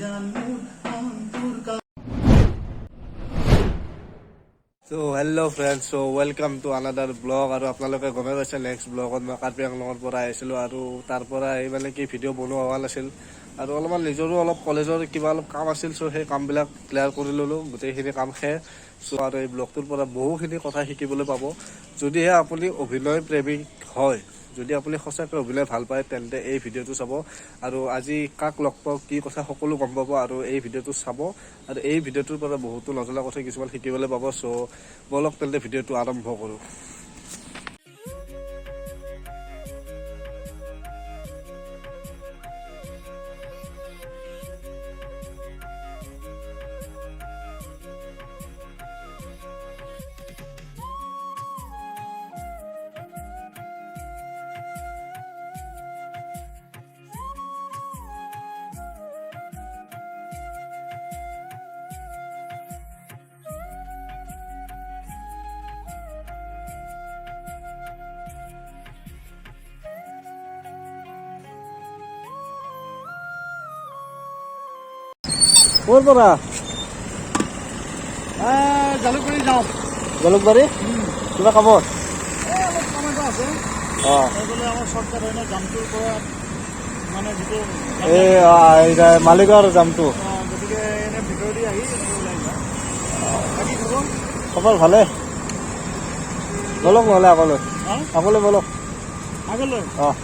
So hello friends, so welcome to another vlog আৰু আপোনালোকে গমে পাইছে নেক্সট ব্লগত মই কাৰ্বি আংলঙৰ পৰা আহিছিলোঁ আৰু তাৰ পৰা আহি মানে কি ভিডিঅ' বনোৱা হোৱা নাছিল আৰু অলপমান নিজৰো অলপ কলেজৰ কিবা অলপ কাম আছিল চ' সেই কামবিলাক ক্লিয়াৰ কৰি ল'লোঁ গোটেইখিনি কাম শেষ চ' আৰু এই ব্লগটোৰ পৰা বহুখিনি কথা শিকিবলৈ পাব যদিহে আপুনি অভিনয় প্ৰেমিক হয় যদি আপুনি সঁচাকৈ অভিনয় ভাল পায় তেন্তে এই ভিডিঅ'টো চাব আৰু আজি কাক লগ পাওঁ কি কথা সকলো গম পাব আৰু এই ভিডিঅ'টো চাব আৰু এই ভিডিঅ'টোৰ পৰা বহুতো নজনা কথা কিছুমান শিকিবলৈ পাব চ' বলক তেন্তে ভিডিঅ'টো আৰম্ভ কৰোঁ। ক'ৰ পৰা জালুকবাৰী যাওঁ। জালুকবাৰী কিবা কামত অলপ কাম এটা আছে অঁ সেইফালে আমাৰ শ্বৰ্টকাট হয় ন জামটোৰ পৰা মানে যিটো এই মালিগাঁৱৰ জামটো গতিকে এনে ভিতৰেদি আহি ওলাই যাওঁ। বাকী খবৰ ভালে বলক নহ'লে আগলৈ বলক আগলৈ অঁ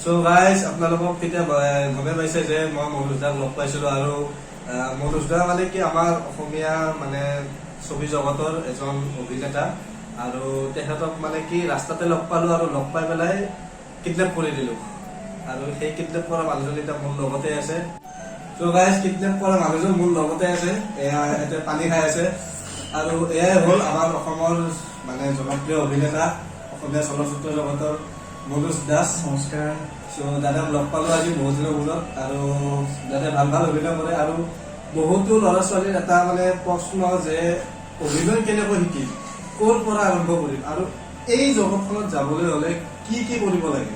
চ' গাইজ আপোনালোকক তেতিয়া গমে পাইছে যে মই মনোজ দাক লগ পাইছিলোঁ আৰু মনোজ দা মানে কি আমাৰ অসমীয়া মানে ছবি জগতৰ এজন অভিনেতা আৰু তেখেতক মানে কি ৰাস্তাতে লগ পালোঁ আৰু লগ পাই পেলাই কিডনেপ কৰি দিলোঁ আৰু সেই কিডনেপ কৰা মানুহজন এতিয়া মোৰ লগতে আছে চ' গাইজ কিডনেপ কৰা মানুহজন মোৰ লগতে আছে এয়া এতিয়া পানী খাই আছে আৰু এয়াই হ'ল আমাৰ অসমৰ মানে জনপ্ৰিয় অভিনেতা অসমীয়া চলচ্চিত্ৰ জগতৰ মনোজ দাস। নমস্কাৰ। চ' দাদাক লগ পালোঁ আজি বহুত দিনৰ মূৰত আৰু দাদাই ভাল ভাল অভিনয় কৰে আৰু বহুতো ল'ৰা ছোৱালীৰ এটা মানে প্ৰশ্ন যে অভিনয় কেনেকৈ শিকিম ক'ৰ পৰা আৰম্ভ কৰিম আৰু এই জগতখনত যাবলৈ হ'লে কি কি কৰিব লাগে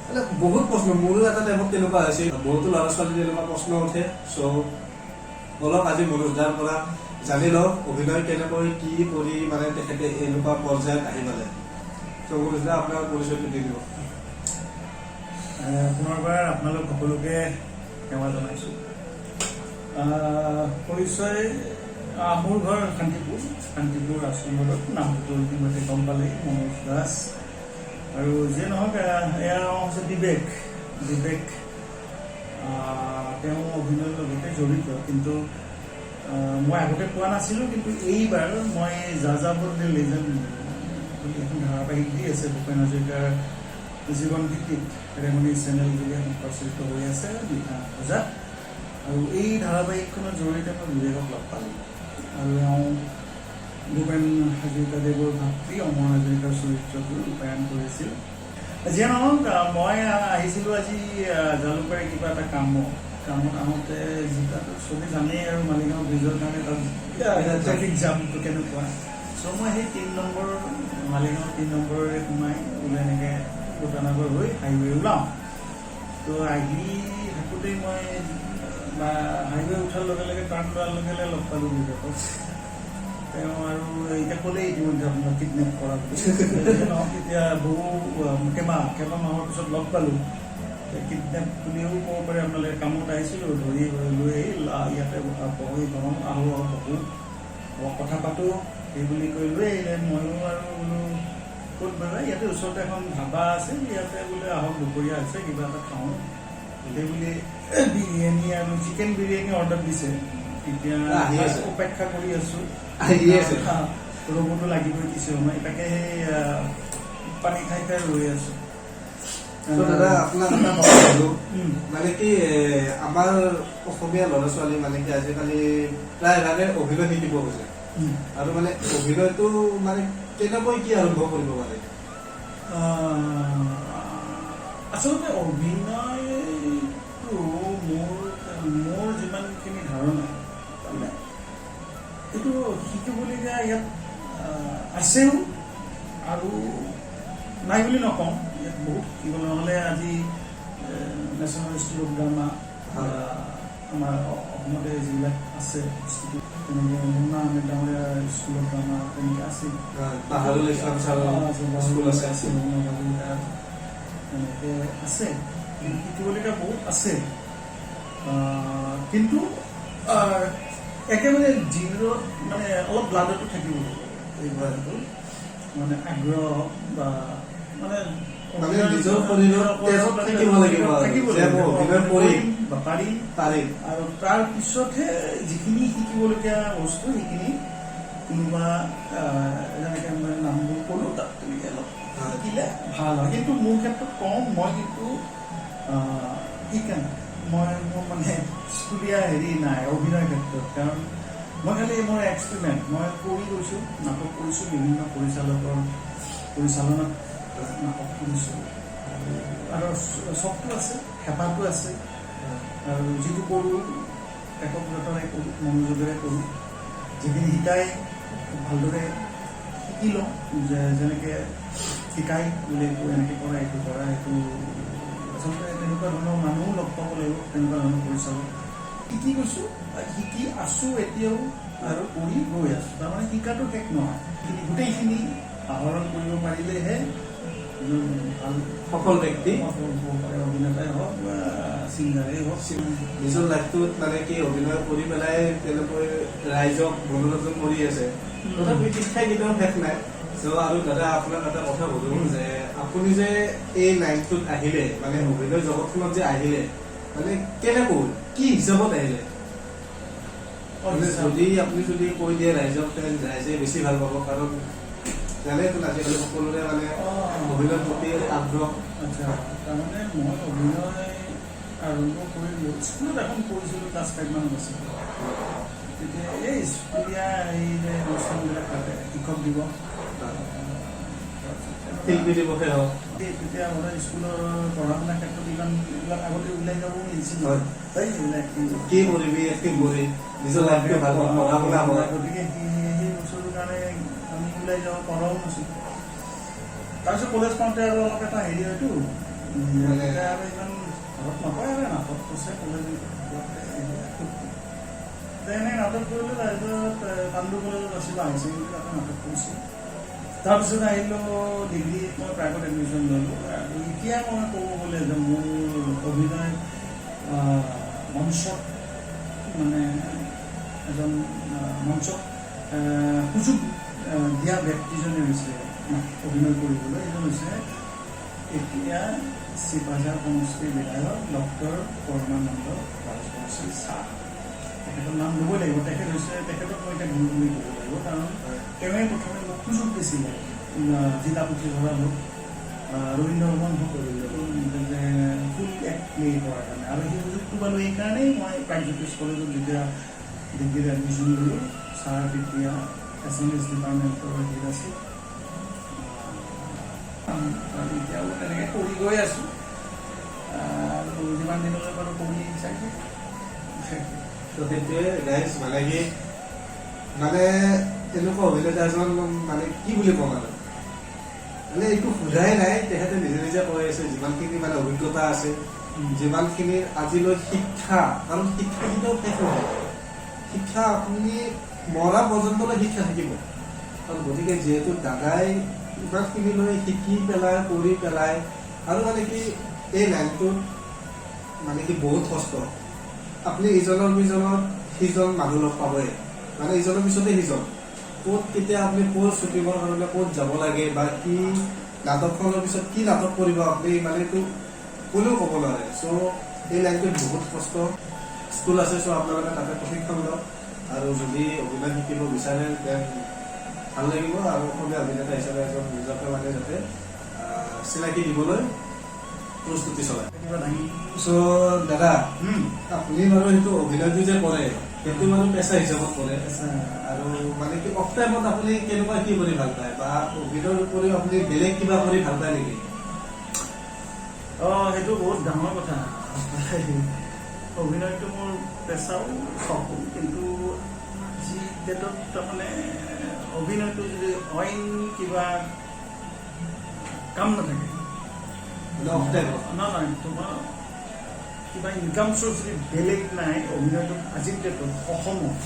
মানে বহুত প্ৰশ্ন মোৰো এটা টাইমত তেনেকুৱা হৈছে বহুতো ল'ৰা ছোৱালীৰ এনেকুৱা প্ৰশ্ন উঠে চ' বলক আজি মনোজ দাৰ পৰা জানি লওক অভিনয় কেনেকৈ কি কৰি মানে তেখেতে এনেকুৱা পৰ্যায়ত আহি পালে চ' মনোজ দা আপোনাৰ পৰিচয়টো দি দিব। পুনৰবাৰ আপোনালোক সকলোকে সেৱা জনাইছোঁ। পৰিচয় মোৰ ঘৰ শান্তিপুৰ আশ্ৰমত নামটো ইতিমধ্যে গম পালেই মনোজ দাস আৰু যিয়ে নহওক এয়া হৈছে বিবেক তেওঁ অভিনয়ৰ লগতে জড়িত কিন্তু মই আগতে পোৱা নাছিলোঁ কিন্তু এইবাৰ মই যাযাবৰ দ্য লেজেণ্ড বুলি এখন ধাৰাবাহিক দি আছে ভূপেন হাজৰিকাৰ জীৱন ভিত্তিত ৰেমনি চেনেল বুলি এখন প্ৰচলিত হৈ আছে বজাত আৰু এই ধাৰাবাহিকখনৰ জৰিয়তে মই বিবেকক লগ পালোঁ আৰু ভূপেন হাজৰিকাদেৱৰ ভাতৃ অমৰ হাজৰিকাৰ চৰিত্ৰটো ৰূপায়ণ কৰিছিল। যিয়ে নহওক মই আহিছিলোঁ আজি জালুকবাৰী কিবা এটা কামত আহোঁতে যিটো চবেই জানেই আৰু মালিগাঁও ব্ৰিজৰ কাৰণে তাত ট্ৰেফিক জামটো কেনেকুৱা চ' মই সেই 3 নম্বৰ মালিগাঁও 3 নম্বৰৰে সোমাই ওলাই এনেকৈ ভূটানগৰ হৈ হাইৱে ওলাওঁ তো আহি থাকোঁতেই মই হাইৱে উঠাৰ লগে লগে টাৰ্ণ লোৱাৰ লগে লগে লগ পালোঁ বিবেকক তেওঁ আৰু এতিয়া ক'লেই ইতিমধ্যে আপোনাক কিডনেপ কৰা বুলি নহওক এতিয়া বহু কেইবা মাহৰ পিছত লগ পালোঁ কিডনেপ বুলিও ক'ব পাৰে আপোনালোকে কামত আহিছিলোঁ ধৰি লৈ ইয়াতে বহি গৰম আহোঁ কথা পাতোঁ সেই বুলি কৈ লৈ আহিলে ময়ো আৰু বোলো ক'ত বোলে ইয়াতে ওচৰতে এখন ধাবা আছে ইয়াতে বোলে আহক দুপৰীয়া আছে কিবা এটা খাওঁ সেই বুলি বিৰিয়ানী আৰু চিকেন বিৰিয়ানী অৰ্ডাৰ দিছে এতিয়া অপেক্ষা কৰি আছোঁ ৰ'বতো লাগিবই কিছু সময় তাকে সেই পানী খাই ৰৈ আছোঁ। দাদা আপোনাক এটা কথা সুধো মানে কি আমাৰ অসমীয়া ল'ৰা ছোৱালী মানে কি আজিকালি প্ৰায়ভাগে অভিনয় শিকিব খোজে আৰু মানে অভিনয়টো মানে কেনেকৈ কি আৰম্ভ কৰিব পাৰে আচলতে অভিনয়টো মোৰ যিমানখিনি ধাৰণা তাৰমানে এইটো শিকিবলগীয়া ইয়াত আছেও আৰু নাই বুলি নকওঁ, ইয়াত বহুত শিকিবলৈ নহ'লে আজি নেশ্যনেল ইনষ্টিটিউট অফ ড্ৰামা আমাৰ অসমতে যিবিলাক আছে তেনেকৈ মুন্না আহমেদ ডাঙৰীয়া স্কুল অফ ড্ৰামা তেনেকৈ আছিল, পাহাৰুল ইছলাম ছাৰৰ স্কুল আছে, তেনেকৈ আছে, শিকিবলগীয়া বহুত আছে। কিন্তু একেবাৰে জিৰত মানে অলপ ব্লাডতো থাকিব এই বয়সটো, মানে আগ্ৰহ বা মানে নিজৰ শৰীৰৰ তেজত থাকিব লাগিব পাৰিম। আৰু তাৰ পিছতহে যিখিনি শিকিবলগীয়া বস্তু সেইখিনি কোনোবা যেনেকৈ মই নামবোৰ ক'লোঁ তাত তেনেকৈ অলপ শিকিলে ভাল হয়। কিন্তু মোৰ ক্ষেত্ৰত কওঁ, মই কিন্তু শিকা নাই, মোৰ মানে স্কুলীয়া হেৰি নাই অভিনয়ৰ ক্ষেত্ৰত, কাৰণ মই খালি মোৰ এক্সপেৰিমেণ্ট মই কৰি গৈছোঁ, নাটক কৰিছোঁ, বিভিন্ন পৰিচালনাত নাটক কৰিছোঁ, আৰু চখটো আছে, হেঁপাহটো আছে, আৰু যিটো কৰোঁ একগ্ৰতাৰে কৰোঁ, মনোযোগেৰে কৰোঁ, যিখিনি শিকাই খুব ভালদৰে শিকি লওঁ, যেনেকৈ শিকাই বোলে এইটো এনেকৈ কৰা, এইটো কৰা, এইটো আচলতে তেনেকুৱা ধৰণৰ মানুহো লগ পাব লাগিব, তেনেকুৱা ধৰণৰ পৰিচালক শিকি গৈছোঁ, শিকি আছোঁ এতিয়াও আৰু কৰি গৈ আছোঁ। তাৰমানে শিকাটো শেষ নহয়, গোটেইখিনি আহৰণ কৰিব পাৰিলেহে ভাল সফল ব্যক্তি হ'ব পাৰে, অভিনেতাই হওক বা ছিংগাৰেই হওক। নিজৰ লাইফটোত মানে কি অভিনয় কৰি পেলাই তেনেকৈ ৰাইজক মনোৰঞ্জন কৰি আছে, তথাপি শিক্ষা কেতিয়াও শেষ নাই। আৰু দাদা আপোনাক এটা কথা সুধো যে আপুনি যে এই লাইনটোত আহিলে, মানে অভিনয় জগতখনত যে আহিলে, মানে কেনেকৈ কি হিচাপত আহিলে? আপুনি যদি কৈ দিয়ে ৰাইজক, ৰাইজে বেছি ভাল পাব, কাৰণ জানেতো আজিকালি সকলোৰে মানে অভিনয়ৰ প্ৰতি আগ্ৰহ। আচ্ছা, তাৰমানে মই অভিনয় আৰম্ভ কৰিলোঁ স্কুলত এখন পঢ়িছিলোঁ, ক্লাছ 5 মানত আছিলোঁ। তেতিয়া এই স্কুলীয়া এই যে অনুষ্ঠানবিলাক পাতে, শিক্ষক দিৱস, শিল্পী দিৱসে হওক, তেতিয়া মানে স্কুলৰ পঢ়া শুনাৰ ক্ষেত্ৰত এইবিলাক আগতে ওলাই যাব নিদিছিল, কি কৰিবি এক্টিং কৰি নিজৰ লাইফটো ভাল পঢ়া শুনা হয়, গতিকে সেই বস্তুটোৰ কাৰণে আমি ওলাই যাব পঢ়াও নাছিল। তাৰপিছত কলেজ পাওঁতে আৰু অলপ এটা হেৰি হয়তো আৰু ইমান ঘৰত নকয় আৰু নাটক কৈছে কলেজ এনেই নাটক কৰিলোঁ। তাৰপিছত পাণ্ডু কলেজত আছিলোঁ, হাই ছেকেণ্ডেৰী তাতে নাটক কৰিছোঁ। তাৰপিছত আহিলোঁ ডিগ্ৰীত মই প্ৰাইভেট এডমিশ্যন ল'লোঁ। আৰু এতিয়া মই ক'ব গ'লে যে মোৰ অভিনয় মঞ্চত মানে এজন মঞ্চত সুযোগ দিয়া ব্যক্তিজনে হৈছে অভিনয় কৰিবলৈ, এইজন হৈছে এতিয়া চিপাঝাৰ সমষ্টিৰ বিধায়ক ডক্টৰ পৰমানন্দ ৰাজবংশী ছাৰ। তেখেতৰ নাম ল'বই লাগিব, তেখেতক মই এতিয়া গুৰু বুলি ক'ব লাগিব, কাৰণ তেওঁৱে প্ৰথমে মোক সুযোগ দিছিলে জিলা পুথিভঁৰাল হওক, ৰবীন্দ্ৰ ভৱন হওক, ফুল এক্ট প্লে কৰাৰ কাৰণে। আৰু সেই সুযোগটো পালোঁ এইকাৰণেই মই প্ৰাগজ্যোতিষ কলেজত যেতিয়া ডিগ্ৰীত এডমিশ্যন ল'লোঁ, ছাৰ তেতিয়া এছএমএছ ডিপাৰ্টমেণ্টৰ হেড আছিল। এতিয়াও তেনেকৈ কৰি গৈ আছোঁ, আৰু যিমান দিনলৈ বাৰু কৰি চাইছোঁ। তো সেইটোৱে গাইজ, মানে কি মানে তেনেকুৱা অভিনেতা এজন মানে কি বুলি ক'ম আৰু, মানে একো সোধাই নাই, তেখেতে নিজে নিজে কৈ আছে যিমানখিনি মানে অভিজ্ঞতা আছে, যিমানখিনি আজিলৈ শিক্ষা, কাৰণ শিক্ষা কেতিয়াও শেষ নহয়, শিক্ষা আপুনি মৰা পৰ্যন্তলৈ শিক্ষা থাকিব। কাৰণ গতিকে যিহেতু দাদাই ইমানখিনি লৈ শিকি পেলাই কৰি পেলাই, আৰু মানে কি এই লাইনটোত মানে কি বহুত কষ্ট, আপুনি ইজনৰ পিজনৰ সিজন মানুহ লগ পাবই, মানে ইজনৰ পিছতে সিজন, ক'ত কেতিয়া আপুনি ক'ত শ্বুটিঙৰ কাৰণে ক'ত যাব লাগে, বা কি নাটকখনৰ পিছত কি নাটক কৰিব আপুনি, মানে এইটো কোনেও ক'ব নোৱাৰে। চ' এই লাইনটোত বহুত কষ্ট। স্কুল আছে, চ' আপোনালোকে তাতে প্ৰশিক্ষণ লওক, আৰু যদি অভিনয় শিকিব বিচাৰে দেন ভাল লাগিব, আৰু অসমীয়া অভিনেতা হিচাপে এজন নিজকে মানে যাতে চিনাকি দিবলৈ প্ৰস্তুতি চলায়। চ' দাদা, আপুনি বাৰু সেইটো অভিনয়টো যে কৰে, সেইটো বাৰু পেচা হিচাপত কৰে, আৰু মানে কি অফ টাইমত আপুনি কেনেকুৱা কি কৰি ভাল পায়, বা অভিনয়ৰ উপৰিও আপুনি বেলেগ কিবা কৰি ভাল পায় নেকি? সেইটো বহুত ডাঙৰ কথা। অভিনয়টো মোৰ পেচাও চখো, কিন্তু যি ডেটত তাৰমানে অভিনয়টো যদি অইন কিবা কাম নাথাকে নহয় তোমাৰ কিবা ইনকাম চ'ৰ্চ যদি বেলেগ নাই অভিনয়টো আজিৰ ডেটত অসমত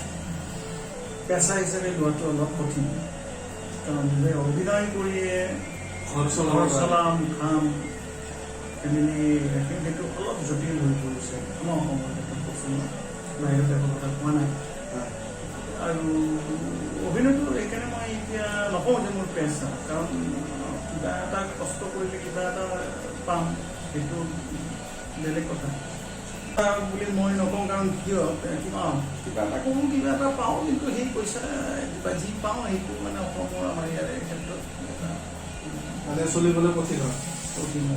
পেচা হিচাপে লোৱাটো অলপ কঠিন কাৰণ যে অভিনয় কৰিয়ে ঘৰ চলাম খাম ফেমিলি ৰাখিম সেইটো অলপ জটিল হৈ পৰিছে আমাৰ অসমৰ ক্ষেত্ৰত কৈছোঁ বাহিৰত একো কথা কোৱা নাই আৰু অভিনয়টো সেইকাৰণে মই এতিয়া নকওঁ যে মোৰ পেচা কাৰণ কিবা এটা কষ্ট কৰিলে কিবা এটা পাম সেইটো বেলেগ কথা বুলি মই নকওঁ কাৰণ কিয় কিবা এটা কৰোঁ কিবা এটা পাওঁ কিন্তু সেই পইচা কিবা যি পাওঁ সেইটো মানে অসমৰ আমাৰ ইয়াৰে ক্ষেত্ৰত মানে চলিবলৈ কঠিন হয়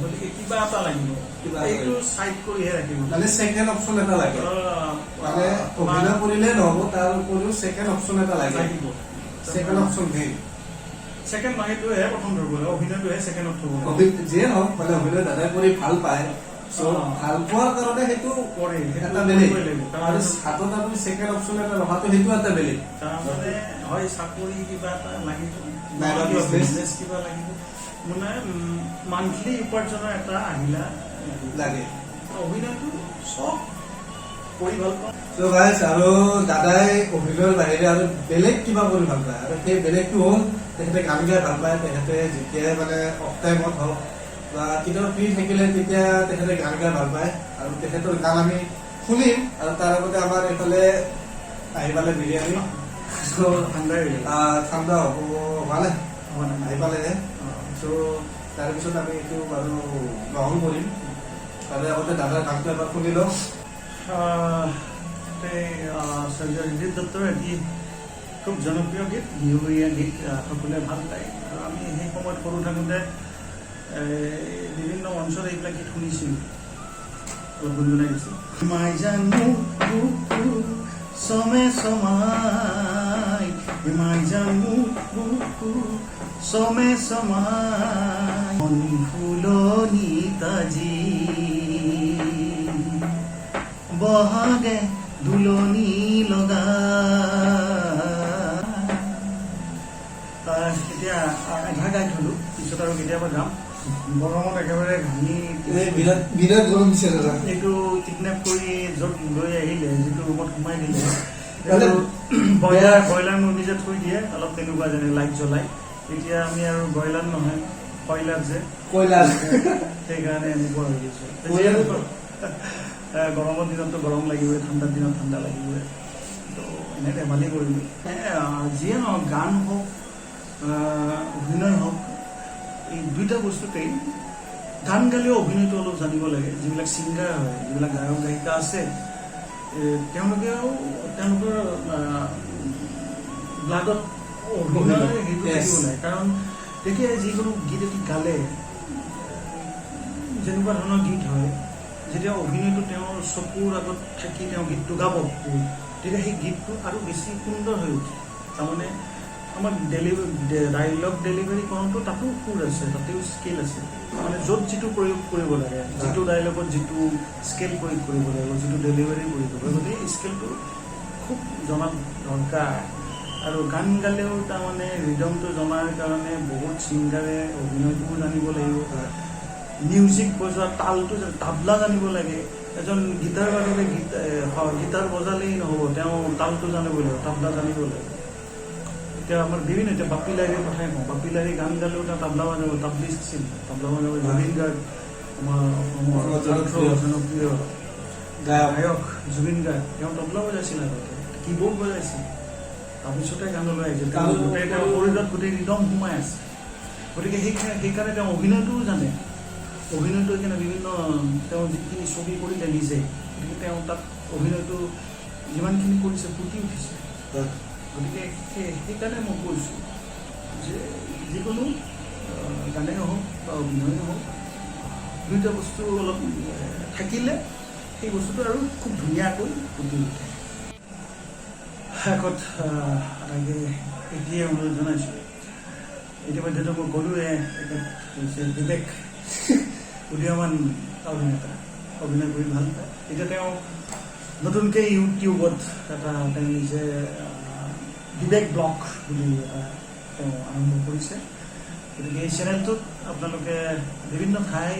গতিকে কিবা এটা লাগিব এইটো চাইড কৰিহে ৰাখিব মানে ছেকেণ্ড অপশ্যন এটা লাগে মানে অভিনয় কৰিলে নহ'ব তাৰ উপৰিও ছেকেণ্ড অপশ্যন এটা লাগে ছেকেণ্ড অপশ্যন মেইন ছেকেণ্ড মাহিটোহে প্ৰথম ধৰিব লাগে অভিনয়টোহে ছেকেণ্ডত থ'ব যিয়ে হওক মানে অভিনয় দাদাই কৰি ভাল পায় ভাল পোৱাৰ কাৰণে সেইটো কৰে এটা বেলেগ আৰু হাতত আপুনি ছেকেণ্ড অপশ্যন এটা ৰখাটো সেইটো এটা বেলেগ তাৰমানে হয় চাকৰি কিবা এটা লাগিব নাইবা বিজনেছ কিবা লাগিব মানে মান্থলি উপাৰ্জনৰ এটা আহিলা লাগে অভিনয়টো চব কৰি ভাল পাওঁ চ' গাইজ আৰু দাদাই অভিনয়ৰ বাহিৰে আৰু বেলেগ কিবা কৰি ভাল পায় আৰু সেই বেলেগটো হ'ল তেখেতে গান গাই ভাল পায় তেখেতে যেতিয়াই মানে অফ টাইমত হওক বা কেতিয়াবা ফ্ৰী থাকিলে তেতিয়া তেখেতে গান গাই ভাল পায় আৰু তেখেতৰ গান আমি শুনিম আৰু তাৰ লগতে আমাৰ এইফালে আহি পালে বিৰিয়ানী ঠাণ্ডা হ'ব ভালে আহি পালে চ' তাৰপিছত আমি এইটো বাৰু গ্ৰহণ কৰিম তাৰে আগতে দাদাৰ গানটো এবাৰ শুনি লওঁ ৰিজিত দত্তৰ এটি খুব জনপ্ৰিয় গীত বিহুৰীয়া গীত সকলোৱে ভাল পায় আৰু আমি সেই সময়ত সৰু থাকোঁতে বিভিন্ন অঞ্চলত এইবিলাক গীত শুনিছিলোঁ অলপ গুণগুণাই দিছোঁ মাই জানো সমে সমাই মাই জানো সমে সমাই মন ফুলনি তাজি বহাগে দুলনি লগা এতিয়া আধা গাই থলোঁ পিছত আৰু কেতিয়াবা গাম গৰমত একেবাৰে ঘামি বিৰাট গৰম দিছে দাদা এইটো কিডনেপ কৰি য'ত লৈ আহিলে যিটো ৰুমত সোমাই দিলে ব্ৰইলাৰ মুৰ্গী যে থৈ দিয়ে অলপ তেনেকুৱা যেনে লাইট জ্বলাই এতিয়া আমি আৰু ব্ৰইলাৰ নহয় কয়লাৰ সেইকাৰণে এনেকুৱা হৈ গৈছে গৰমৰ দিনততো গৰম লাগিবই ঠাণ্ডাৰ দিনত ঠাণ্ডা লাগিবই তো এনে ধেমালি কৰিলোঁ যিয়ে নহওক গান হওক অভিনয় হওক এই দুইটা বস্তুতেই গান গালেও অভিনয়টো অলপ জানিব লাগে যিবিলাক ছিংগাৰ হয় যিবিলাক গায়ক গায়িকা আছে তেওঁলোকৰ ব্লাডত অভিনয় সেইটো থাকিব লাগে কাৰণ তেতিয়া যিকোনো গীত এটি গালে যেনেকুৱা ধৰণৰ গীত হয় যেতিয়া অভিনয়টো তেওঁৰ চকুৰ আগত থাকি তেওঁ গীতটো গাব তেতিয়া সেই গীতটো আৰু বেছি সুন্দৰ হৈ উঠে তাৰমানে আমাৰ ডাইলগ ডেলিভাৰী কৰোঁতে তাতো সুৰ আছে তাতেও স্কেল আছে মানে য'ত যিটো প্ৰয়োগ কৰিব লাগে যিটো ডাইলগত যিটো স্কেল প্ৰয়োগ কৰিব লাগিব যিটো ডেলিভাৰী কৰিব লাগিব গতিকে স্কেলটো খুব জনাত দৰকাৰ আৰু গান গালেও তাৰমানে ৰিদমটো জনাৰ কাৰণে বহুত ছিংগাৰে অভিনয়টোও জানিব লাগিব মিউজিক বজোৱা তালটো তাবলা জানিব লাগে এজন গীটাৰ বাদকে গীটাৰ বজালেই নহ'ব তেওঁ তালটো জানিব লাগিব তাবলা জানিব লাগিব এতিয়া আমাৰ বিভিন্ন এতিয়া বাপি লাহিৰীৰ কথাই কওঁ বাপি লাহিৰী গান গালেও তেওঁ তাবলা বজাব তাবলিষ্ট আছিল তাবলা বজাব জুবিন গাৰ্গ আমাৰ অসমৰ জনপ্ৰিয় গায়ক জুবিন গাৰ্গ তেওঁ তবলা বজাইছিল আগতে কীবৰ্ড বজাইছিল তাৰপিছতে গানলৈ আহিছিল গোটেই তেওঁৰ শৰীৰত গোটেই ৰিদম সোমাই আছে গতিকে সেইকাৰণে তেওঁ অভিনয়টোও জানে অভিনয়টো সেইকাৰণে বিভিন্ন তেওঁ যিখিনি ছবি কৰিলে নিজে গতিকে তেওঁ তাত অভিনয়টো যিমানখিনি কৰিছে ফুটি উঠিছে গতিকে সেইকাৰণে মই কৈছোঁ যে যিকোনো গানেই হওক বা অভিনয়েই হওক দুইটা বস্তু অলপ থাকিলে সেই বস্তুটো আৰু খুব ধুনীয়াকৈ ফুটি উঠে শেষত আটাইকে এতিয়াই অনুৰোধ জনাইছোঁ ইতিমধ্যেতো মই ক'লোৱে তেখেত হৈছে বিবেক উদীয়মান অভিনেতা অভিনয় কৰি ভাল পায় এতিয়া তেওঁ নতুনকৈ ইউটিউবত এটা তেওঁ নিজে বিবেক ব্লগ বুলি এটা তেওঁ আৰম্ভ কৰিছে। গতিকে এই চেনেলটোত আপোনালোকে বিভিন্ন ঠাই,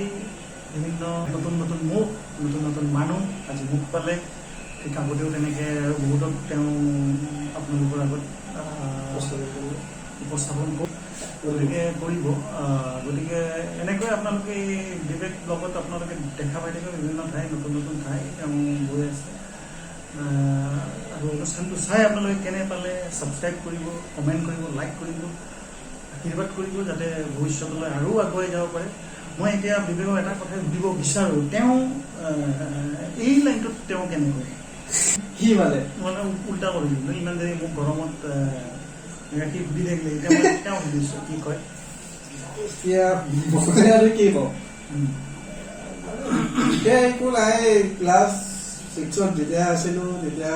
বিভিন্ন নতুন নতুন মুখ, নতুন নতুন মানুহ আজি মুখ পালে। ঠিক আগতেও তেনেকৈ বহুতক তেওঁ আপোনালোকৰ আগত উপস্থাপন গতিকে কৰিব। গতিকে এনেকৈ আপোনালোকে এই বিবেক ব্লগত আপোনালোকে দেখা পাই থাকে বিভিন্ন ঠাই, নতুন নতুন ঠাই তেওঁ গৈ আছে। আৰু অনুষ্ঠানটো চাই আপোনালোকে কেনে পালে ছাবস্ক্ৰাইব কৰিব, কমেণ্ট কৰিব, লাইক কৰিব, আশীৰ্বাদ কৰিব যাতে ভৱিষ্যতলৈ আৰু আগুৱাই যাব পাৰে। মই এতিয়া বিবেকক এটা কথাই সুধিব বিচাৰোঁ, তেওঁ এই লাইনটোত তেওঁ কেনেকৈ কি মানে উল্টা কৰি দিলোঁ ইমান দেৰি মোক গৰমত সি সুধি থাকিলে। এতিয়া মই তেওঁ সুধিছোঁ কি কয়। এতিয়া মই আৰু কি কওঁ, এতিয়া একো নাই। ক্লাছ 6ত যেতিয়া আছিলোঁ তেতিয়া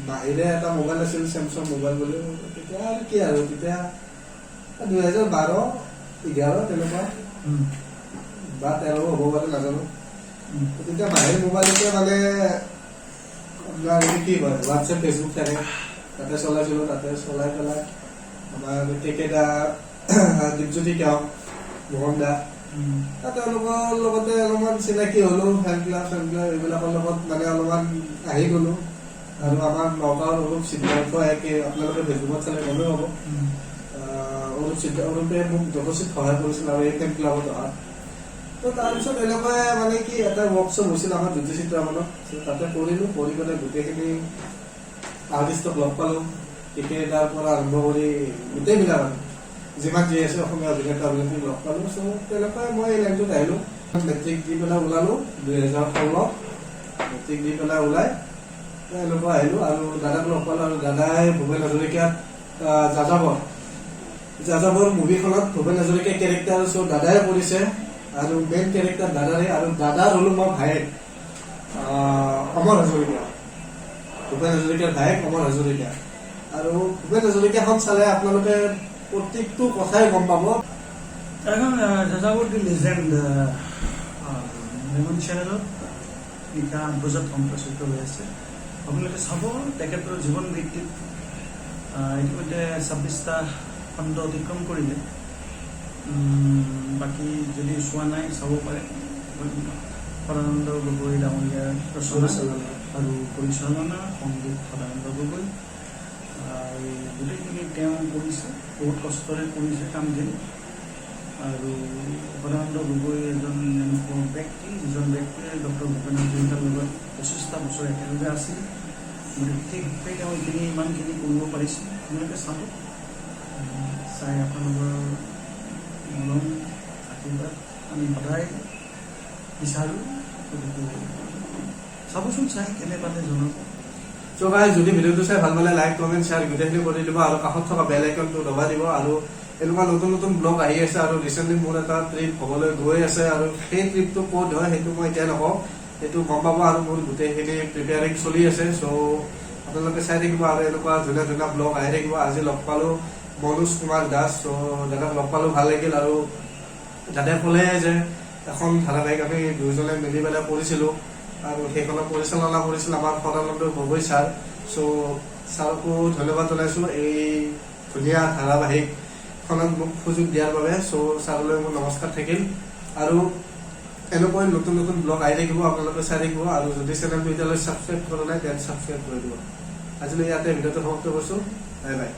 বাহিৰে এটা মোবাইল আছিল, চেমচাং মোবাইল বুলি। তেতিয়া আৰু কি আৰু তেতিয়া 2012-11 তেনেকুৱা বা 13 হ'ব পাৰে নাজানো। তেতিয়া বাহিৰ মোবাইলতে মানে আপোনাৰ কি হয় হোৱাটছএপ, ফেচবুক থাকে, তাতে চলাইছিলোঁ। তাতে চলাই পেলাই আমাৰ কেকেদা, দীপজ্যোতি তেওঁক, মোহন দা, তেওঁলোকৰ লগতে অলপমান চিনাকি হ'লোঁ। ফেন ক্লাব এইবিলাকৰ লগত মানে অলপমান আহি গ'লোঁ। আৰু আমাৰ নগাঁৱৰ অলপ সিদ্ধাৰ্থ একে আপোনালোকে ফেচবুকত চালে গমেই হ'ব। অৰূপে মোক যথেষ্ট সহায় কৰিছিল আৰু এই ফেন ক্লাবত অহাত। তো তাৰপিছত এনেকুৱাই মানে কি এটা ৱৰ্কশ্বপ হৈছিল আমাৰ জ্যোতিচিত্ৰামনত। তাতে কৰিলোঁ, কৰি পেলাই গোটেইখিনি আৰ্টিষ্টক লগ পালোঁ। ক্ৰিকেটাৰ পৰা আৰম্ভ কৰি গোটেইবিলাক আৰু যিমান যি আছে অসমীয়া অভিনেতা অভিনেত্ৰী লগ পালোঁ। চ' তেনেকুৱাই মই এই লাইনটোত আহিলোঁ। মেট্ৰিক দি পেলাই ওলালোঁ 2016। মেট্ৰিক দি পেলাই ওলাই এনেকুৱা আহিলোঁ আৰু দাদাক লগ পালোঁ। আৰু দাদাই ভূপেন হাজৰিকাত যাযাবৰ মুভিখনত ভূপেন হাজৰিকাৰ কেৰেক্টাৰ চ' দাদাই কৰিছে আৰু মেইন কেৰেক্টাৰ দাদাৰে। আৰু দাদাৰ হ'লো মই ভায়েক অমৰ হাজৰিকা, ভূপেন হাজৰিকাৰ ভায়েক অমৰ হাজৰিকা। আৰু ভূপেন হাজৰিকাখন চালে আপোনালোকে প্ৰত্যেকটো কথাই গম পাব। এখন যাযাবৰ দি লিজেণ্ড ৰেমন চেনেলত নিশা 8 বজাত সম্প্ৰচাৰিত হৈ আছে। আপোনালোকে চাব। তেখেতৰ জীৱন ভিত্তিত ইতিমধ্যে 26টা খণ্ড অতিক্ৰম কৰিলে। বাকী যদি চোৱা নাই চাব পাৰে। সদানন্দ গগৈ ডাঙৰীয়াৰ ৰচনা আৰু পৰিচালনা, সংগীত সদানন্দ গগৈ। গোটেইখিনি তেওঁ কৰিছে, বহুত কষ্টৰে কৰিছে কামখিনি। আৰু সদানন্দ গগৈ এজন এনেকুৱা ব্যক্তি, যিজন ব্যক্তিয়ে ডক্টৰ ভূপেন হাজৰিকাৰ লগত 25টা বছৰ একেলগে আছিল। গতিকে সেই তেওঁ এইখিনি ইমানখিনি কৰিব পাৰিছে। আপোনালোকে চাব, চাই আপোনালোকৰ মৰম আশীৰ্বাদ আমি সদায় বিচাৰোঁ। গতিকে চাবচোন, চাই কেনে পালে জনাব। চ' গাইজ, যদি ভিডিঅ'টো চাই ভাল পালে লাইক, কমেণ্ট, শ্বেয়াৰ গোটেইখিনি কৰি দিব আৰু কাষত থকা বেল আইকনটো দবাই দিব। আৰু এনেকুৱা নতুন নতুন ব্লগ আহি আছে আৰু ৰিচেণ্টলি মোৰ এটা ট্ৰিপ হ'বলৈ গৈ আছে। আৰু সেই ট্ৰিপটো ক'ত হয় সেইটো মই এতিয়া নকওঁ, সেইটো গম পাব। আৰু মোৰ গোটেইখিনি প্ৰিপেয়াৰিং চলি আছে। চ' আপোনালোকে চাই থাকিব আৰু এনেকুৱা ধুনীয়া ধুনীয়া ব্লগ আহি থাকিব। আজি লগ পালোঁ মনোজ কুমাৰ দাস। চ' দাদাক লগ পালোঁ, ভাল লাগিল। আৰু দাদাই ক'লে যে এখন ধাৰাবাহিক আমি দুয়োজনে মিলি পেলাই কৰিছিলোঁ আৰু সেইখনৰ পৰিচালনা কৰিছিল আমাৰ সদানন্দ গগৈ ছাৰ। চ' ছাৰকো ধন্যবাদ জনাইছোঁ এই ধুনীয়া ধাৰাবাহিকখনত মোক সুযোগ দিয়াৰ বাবে। চ' ছাৰলৈ মোৰ নমস্কাৰ থাকিল। আৰু এনেকৈ নতুন নতুন ব্লগ আহি থাকিব, আপোনালোকে চাই থাকিব। আৰু যদি চেনেলটো এতিয়ালৈ ছাবস্ক্ৰাইব কৰা নাই তেন্তে ছাবস্ক্ৰাইব কৰি দিব। আজিলৈ ইয়াতে ভিডিঅ'টো সমাপ্ত কৰিছোঁ। Bye bye.